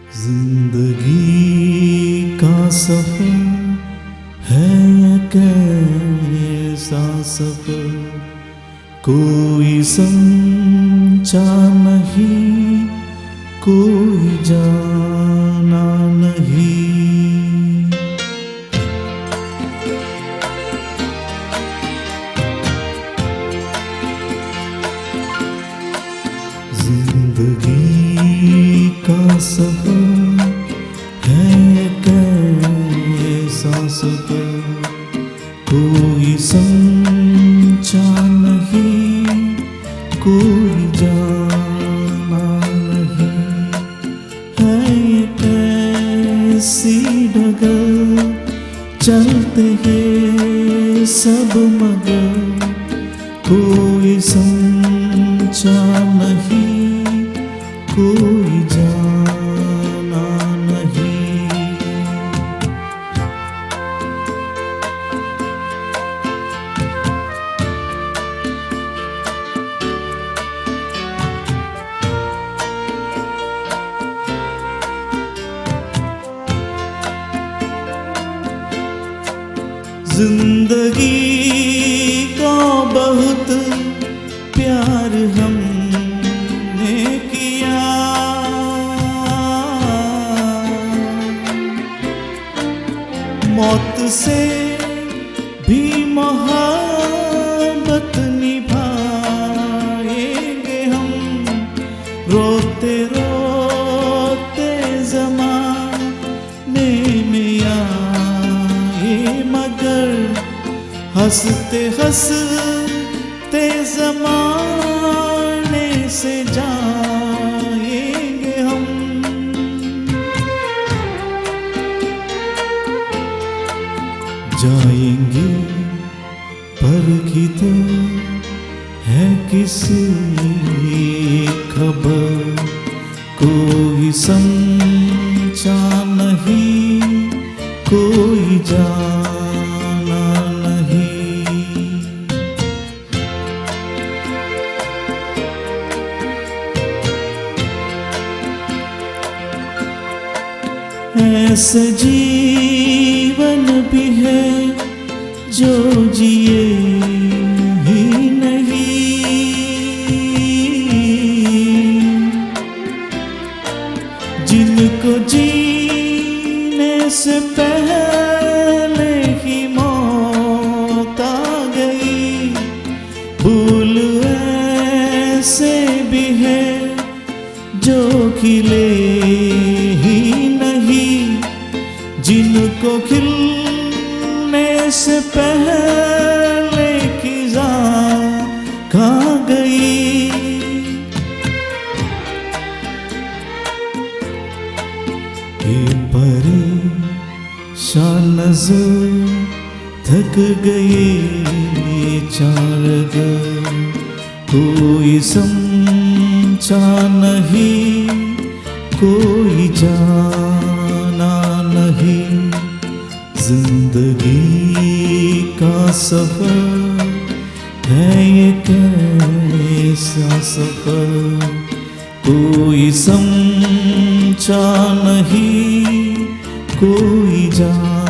जिंदगी का सफर है एक ऐसा सफर, कोई समझा नहीं, कोई जाना नहीं। जिंदगी का सफर है एक ऐसा सफर, कोई समझा नहीं, कोई जाना नहीं। है एक ऐसी डगर, चलते हैं सब मगर, कोई समझा नहीं, कोई जाना नहीं। जिंदगी को बहुत प्यार हमने किया, मौत से भी मोहब्बत निभाएंगे हम, रोते रोते ज़माने में आए मगर, हंसते हंसते ज़माने से जाएंगे हम। जाएंगे पर किधर है किसी खबर, कोई समझा नहीं, कोई जाना नहीं। ऐसे जीवन भी है जो जिए ही नहीं, जिनको जीने से पहले ही मौत आ गई। फूल ऐसे भी है जो खिले ही नहीं, जिनको खिलने से पहले खिज़ां खा गई। ये परेशान नज़र थक गए चार घर, कोई समझा नहीं, कोई जाना नहीं। जिंदगी का सफर है एक ऐसा सफर, कोई समझा नहीं, कोई जाना